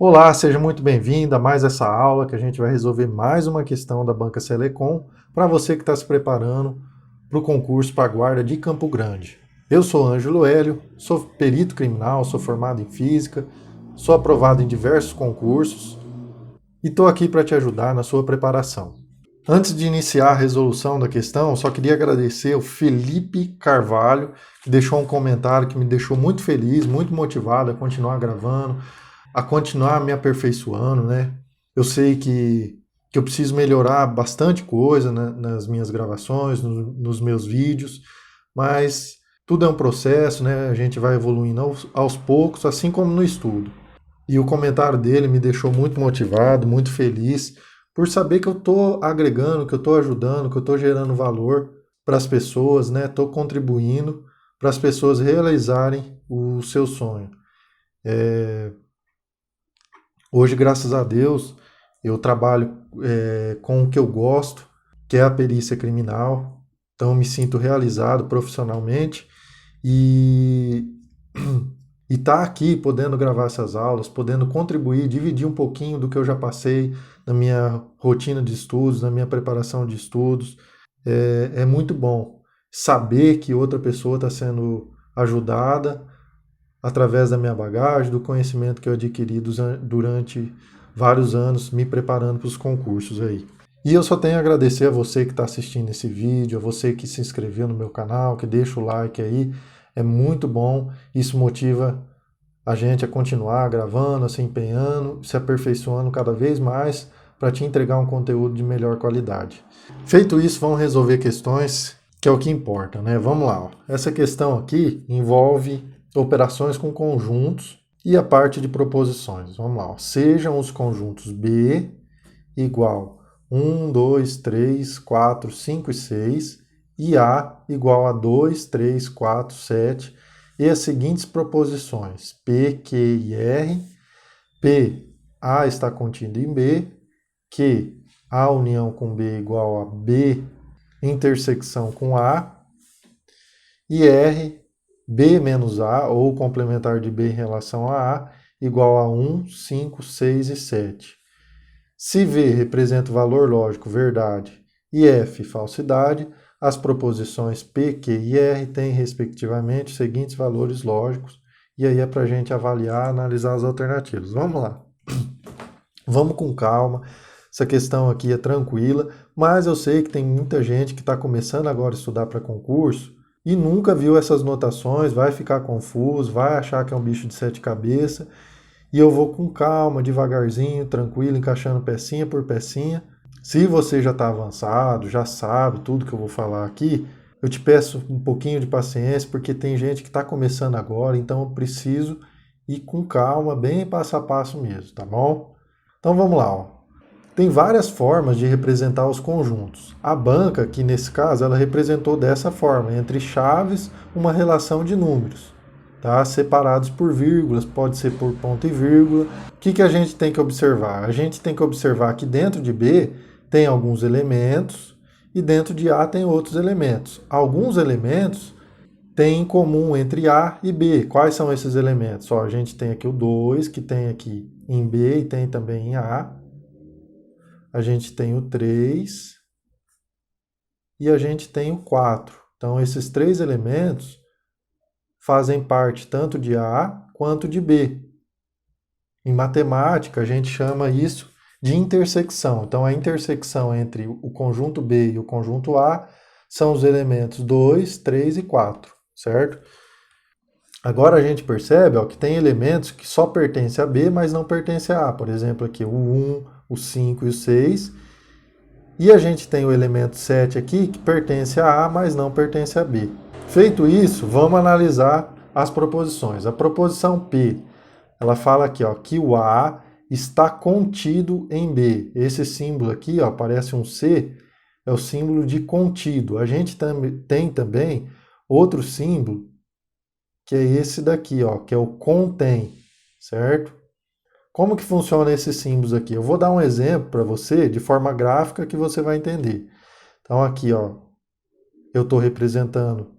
Olá, seja muito bem-vindo a mais essa aula que a gente vai resolver mais uma questão da Banca Selecom para você que está se preparando para o concurso para a Guarda de Campo Grande. Eu sou Ângelo Hélio, sou perito criminal, sou formado em física, sou aprovado em diversos concursos e estou aqui para te ajudar na sua preparação. Antes de iniciar a resolução da questão, só queria agradecer ao Felipe Carvalho, que deixou um comentário que me deixou muito feliz, muito motivado a continuar gravando, a continuar me aperfeiçoando, né? Eu sei que eu preciso melhorar bastante coisa, né, nas minhas gravações, nos meus vídeos, mas tudo é um processo, né? A gente vai evoluindo aos poucos, assim como no estudo. E o comentário dele me deixou muito motivado, muito feliz, por saber que eu estou agregando, que eu estou ajudando, que eu estou gerando valor para as pessoas, né? Estou contribuindo para as pessoas realizarem o seu sonho. Hoje, graças a Deus, eu trabalho com o que eu gosto, que é a perícia criminal. Então, me sinto realizado profissionalmente e estar aqui podendo gravar essas aulas, podendo contribuir, dividir um pouquinho do que eu já passei na minha rotina de estudos, na minha preparação de estudos, é muito bom. Saber que outra pessoa está sendo ajudada através da minha bagagem, do conhecimento que eu adquiri durante vários anos me preparando para os concursos aí. E eu só tenho a agradecer a você que está assistindo esse vídeo, a você que se inscreveu no meu canal, que deixa o like aí, é muito bom, isso motiva a gente a continuar gravando, a se empenhando, se aperfeiçoando cada vez mais para te entregar um conteúdo de melhor qualidade. Feito isso, vamos resolver questões que é o que importa, né? Vamos lá. Ó. Essa questão aqui envolve operações com conjuntos e a parte de proposições. Vamos lá. Ó. Sejam os conjuntos B igual 1, 2, 3, 4, 5 e 6 e A igual a 2, 3, 4, 7 e as seguintes proposições: P, Q e R. P, A está contido em B, Q, A união com B igual a B intersecção com A, e R, B menos A, ou complementar de B em relação a A, igual a 1, 5, 6 e 7. Se V representa o valor lógico verdade e F falsidade, as proposições P, Q e R têm, respectivamente, os seguintes valores lógicos, e aí é para a gente avaliar, analisar as alternativas. Vamos lá. Vamos com calma. Essa questão aqui é tranquila, mas eu sei que tem muita gente que está começando agora a estudar para concurso e nunca viu essas notações, vai ficar confuso, vai achar que é um bicho de sete cabeças. E eu vou com calma, devagarzinho, tranquilo, encaixando pecinha por pecinha. Se você já está avançado, já sabe tudo que eu vou falar aqui, eu te peço um pouquinho de paciência, porque tem gente que está começando agora, então eu preciso ir com calma, bem passo a passo mesmo, tá bom? Então vamos lá. Ó. Tem várias formas de representar os conjuntos. A banca, que nesse caso, ela representou dessa forma, entre chaves, uma relação de números, tá? Separados por vírgulas, pode ser por ponto e vírgula. O que a gente tem que observar? A gente tem que observar que dentro de B tem alguns elementos e dentro de A tem outros elementos. Alguns elementos têm em comum entre A e B. Quais são esses elementos? Ó, a gente tem aqui o 2, que tem aqui em B e tem também em A. A gente tem o 3 e a gente tem o 4. Então, esses três elementos fazem parte tanto de A quanto de B. Em matemática, a gente chama isso de intersecção. Então, a intersecção entre o conjunto B e o conjunto A são os elementos 2, 3 e 4, certo? Agora a gente percebe ó, que tem elementos que só pertencem a B, mas não pertencem a A. Por exemplo, aqui o 1, o 5 e o 6. E a gente tem o elemento 7 aqui, que pertence a A, mas não pertence a B. Feito isso, vamos analisar as proposições. A proposição P, ela fala aqui ó, que o A está contido em B. Esse símbolo aqui, ó, parece um C, é o símbolo de contido. A gente tem também outro símbolo, que é esse daqui, ó, que é o contém, certo? Como que funciona esses símbolos aqui? Eu vou dar um exemplo para você de forma gráfica que você vai entender. Então aqui, ó, eu estou representando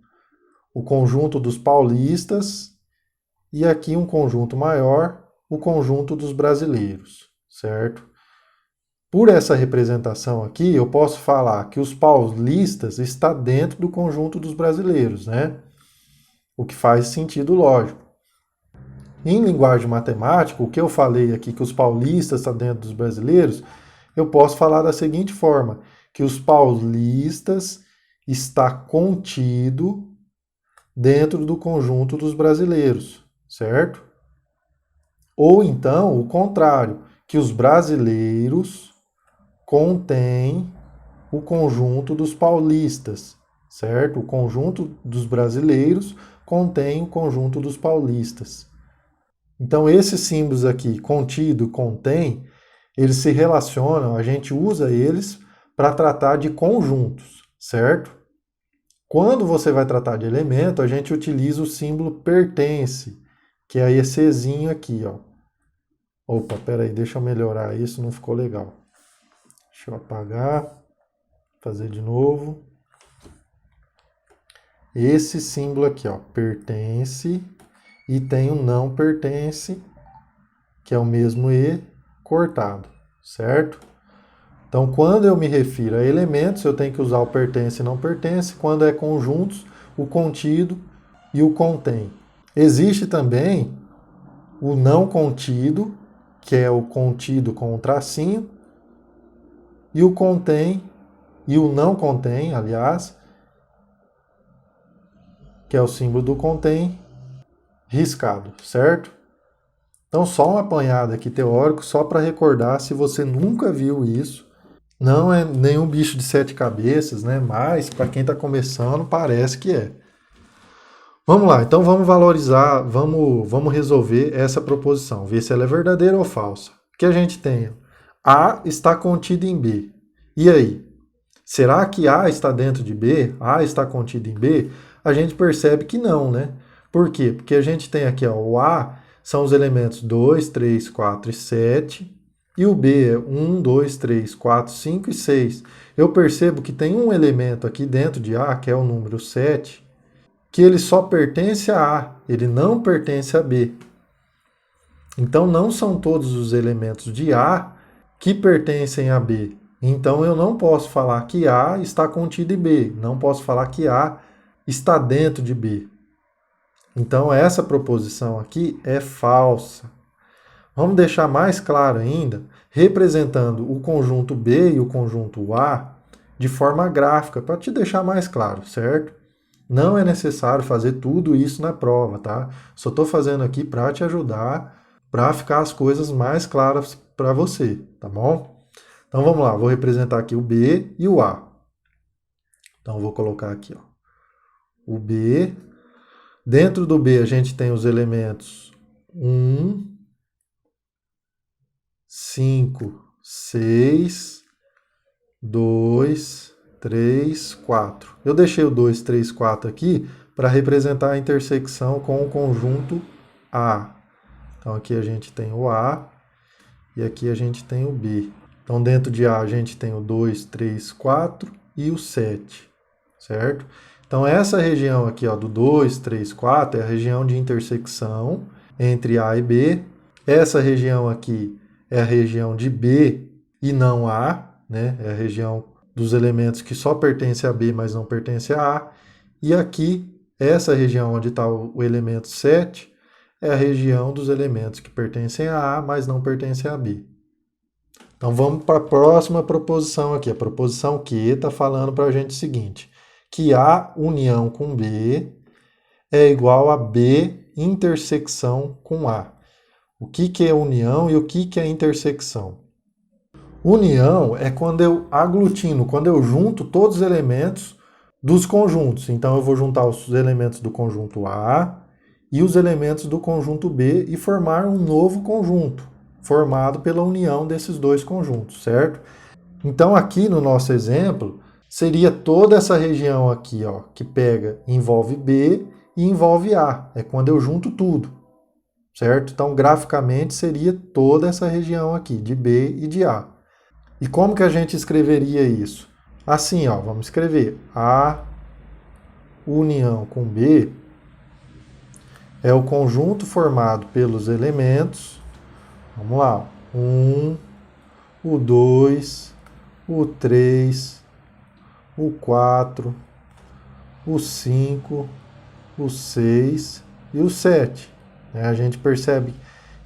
o conjunto dos paulistas e aqui um conjunto maior, o conjunto dos brasileiros, certo? Por essa representação aqui, eu posso falar que os paulistas está dentro do conjunto dos brasileiros, né? O que faz sentido lógico. Em linguagem matemática, o que eu falei aqui, que os paulistas estão dentro dos brasileiros, eu posso falar da seguinte forma, que os paulistas está contido dentro do conjunto dos brasileiros, certo? Ou então, o contrário, que os brasileiros contêm o conjunto dos paulistas, certo? O conjunto dos brasileiros contém o conjunto dos paulistas. Então, esses símbolos aqui, contido, contém, eles se relacionam, a gente usa eles para tratar de conjuntos, certo? Quando você vai tratar de elemento, a gente utiliza o símbolo pertence, que é esse aqui, ó. Opa, peraí, deixa eu melhorar isso, não ficou legal. Deixa eu apagar, fazer de novo. Esse símbolo aqui, ó, pertence, e tem o não pertence, que é o mesmo E cortado, certo? Então, quando eu me refiro a elementos, eu tenho que usar o pertence e não pertence. Quando é conjuntos, o contido e o contém. Existe também o não contido, que é o contido com o tracinho, e o contém, e o não contém, aliás, que é o símbolo do contém, riscado, certo? Então, só um apanhado aqui teórico, só para recordar, se você nunca viu isso, não é nenhum bicho de 7 cabeças, né? Mas, para quem está começando, parece que é. Vamos lá, então vamos valorizar, vamos resolver essa proposição, ver se ela é verdadeira ou falsa. Que a gente tenha A está contido em B. E aí? Será que A está dentro de B? A está contido em B? A gente percebe que não, né? Por quê? Porque a gente tem aqui, ó, o A são os elementos 2, 3, 4 e 7. E o B é 1, 2, 3, 4, 5 e 6. Eu percebo que tem um elemento aqui dentro de A, que é o número 7, que ele só pertence a A, ele não pertence a B. Então não são todos os elementos de A que pertencem a B. Então eu não posso falar que A está contido em B, não posso falar que A está dentro de B. Então essa proposição aqui é falsa. Vamos deixar mais claro ainda, representando o conjunto B e o conjunto A de forma gráfica, para te deixar mais claro, certo? Não é necessário fazer tudo isso na prova, tá? Só estou fazendo aqui para te ajudar, para ficar as coisas mais claras para você, tá bom? Então vamos lá, vou representar aqui o B e o A. Então vou colocar aqui, ó, o B. Dentro do B a gente tem os elementos 1, 5, 6, 2, 3, 4. Eu deixei o 2, 3, 4 aqui para representar a intersecção com o conjunto A. Então aqui a gente tem o A e aqui a gente tem o B. Então dentro de A a gente tem o 2, 3, 4 e o 7, certo? Então essa região aqui, ó, do 2, 3, 4 é a região de intersecção entre A e B. Essa região aqui é a região de B e não A, né? É a região dos elementos que só pertence a B, mas não pertence a A. E aqui, essa região onde está o elemento 7, é a região dos elementos que pertencem a A, mas não pertencem a B. Então vamos para a próxima proposição aqui. A proposição Q está falando para a gente o seguinte, que A união com B é igual a B intersecção com A. O que é união e o que é intersecção? União é quando eu aglutino, quando eu junto todos os elementos dos conjuntos. Então eu vou juntar os elementos do conjunto A e os elementos do conjunto B e formar um novo conjunto, formado pela união desses dois conjuntos, certo? Então aqui no nosso exemplo, seria toda essa região aqui, ó, que pega, envolve B e envolve A. É quando eu junto tudo, certo? Então graficamente seria toda essa região aqui, de B e de A. E como que a gente escreveria isso? Assim, ó, vamos escrever A união com B é o conjunto formado pelos elementos Vamos lá. 1, o 2, o 3, o 4, o 5, o 6 e o 7. A gente percebe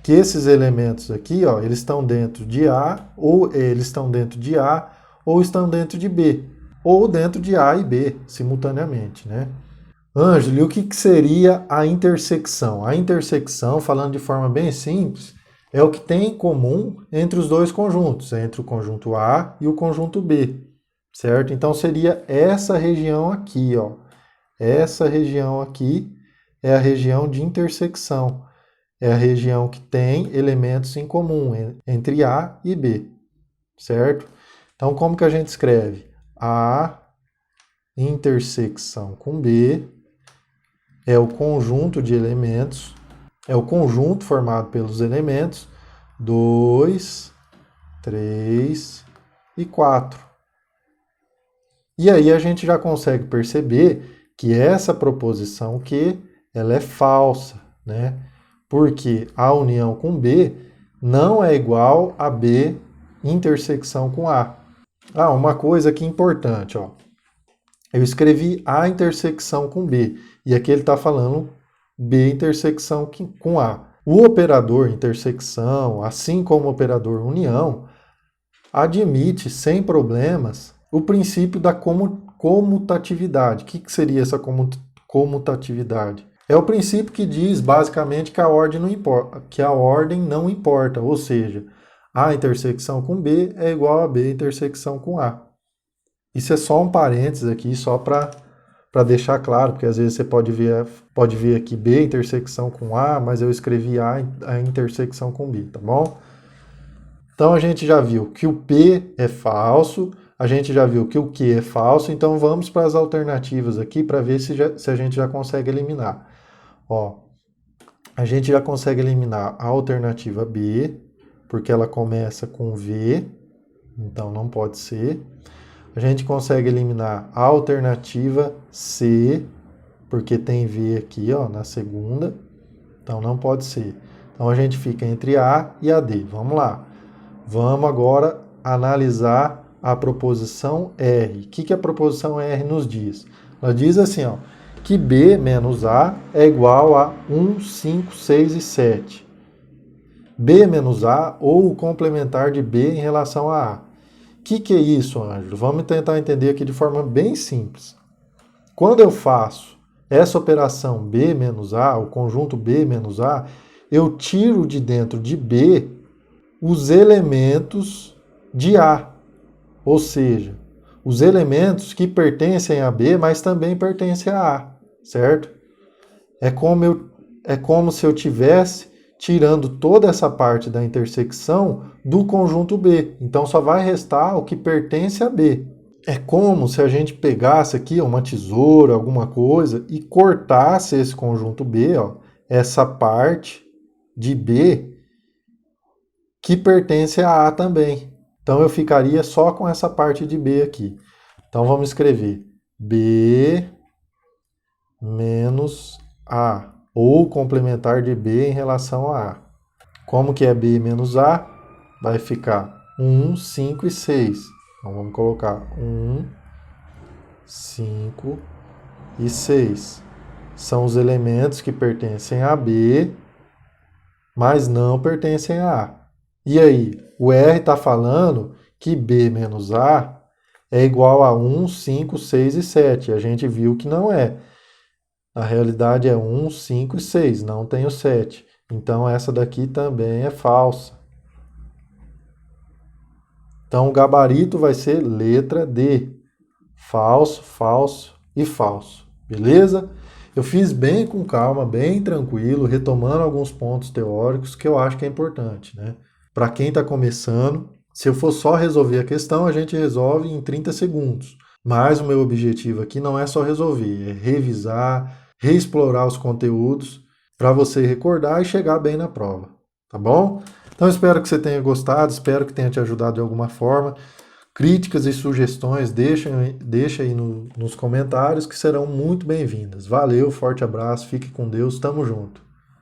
que esses elementos aqui, ó, eles estão dentro de A, ou eles estão dentro de A, ou estão dentro de B, ou dentro de A e B, simultaneamente, né? Ângelo, e o que seria a intersecção? A intersecção, falando de forma bem simples, é o que tem em comum entre os dois conjuntos, entre o conjunto A e o conjunto B, certo? Então seria essa região aqui, ó. Essa região aqui é a região de intersecção. É a região que tem elementos em comum entre A e B, certo? Então, como que a gente escreve? A intersecção com B é o conjunto de elementos, é o conjunto formado pelos elementos 2, 3 e 4. E aí a gente já consegue perceber que essa proposição Q, ela é falsa, né? Porque a união com B não é igual a B intersecção com A. Ah, uma coisa aqui importante, ó. Eu escrevi A intersecção com B, e aqui ele está falando B intersecção com A. O operador intersecção, assim como o operador união, admite sem problemas o princípio da comutatividade. O que seria essa comutatividade? É o princípio que diz basicamente que a ordem não importa, ou seja, A intersecção com B é igual a B intersecção com A. Isso é só um parênteses aqui, só para deixar claro, porque às vezes você pode ver aqui B intersecção com A, mas eu escrevi A intersecção com B, tá bom? Então a gente já viu que o P é falso, a gente já viu que o Q é falso, então vamos para as alternativas aqui para ver se a gente já consegue eliminar. Ó, a gente já consegue eliminar a alternativa B, porque ela começa com V, então não pode ser. A gente consegue eliminar a alternativa C, porque tem V aqui, ó, na segunda, então não pode ser. Então a gente fica entre A e a D. Vamos lá. Vamos agora analisar a proposição R. O que a proposição R nos diz? Ela diz assim, ó, que B menos A é igual a 1, 5, 6 e 7. B menos A ou o complementar de B em relação a A. O que é isso, Ângelo? Vamos tentar entender aqui de forma bem simples. Quando eu faço essa operação B menos A, o conjunto B menos A, eu tiro de dentro de B os elementos de A. Ou seja, os elementos que pertencem a B, mas também pertencem a A, certo? É como se eu tivesse tirando toda essa parte da intersecção do conjunto B. Então só vai restar o que pertence a B. É como se a gente pegasse aqui uma tesoura, alguma coisa, e cortasse esse conjunto B, ó, essa parte de B que pertence a A também. Então eu ficaria só com essa parte de B aqui. Então vamos escrever B menos A, ou complementar de B em relação a A. Como que é B menos A? Vai ficar 1, 5 e 6. Então vamos colocar 1, 5 e 6. São os elementos que pertencem a B, mas não pertencem a A. E aí, o R está falando que B menos A é igual a 1, 5, 6 e 7. A gente viu que não é. Na realidade é 1, 5 e 6, não tem o 7. Então essa daqui também é falsa. Então o gabarito vai ser letra D. Falso, falso e falso. Beleza? Eu fiz bem com calma, bem tranquilo, retomando alguns pontos teóricos que eu acho que é importante, né? Para quem está começando, se eu for só resolver a questão, a gente resolve em 30 segundos. Mas o meu objetivo aqui não é só resolver, é revisar, reexplorar os conteúdos para você recordar e chegar bem na prova, tá bom? Então espero que você tenha gostado, espero que tenha te ajudado de alguma forma. Críticas e sugestões, deixa aí nos comentários que serão muito bem-vindas. Valeu, forte abraço, fique com Deus, tamo junto.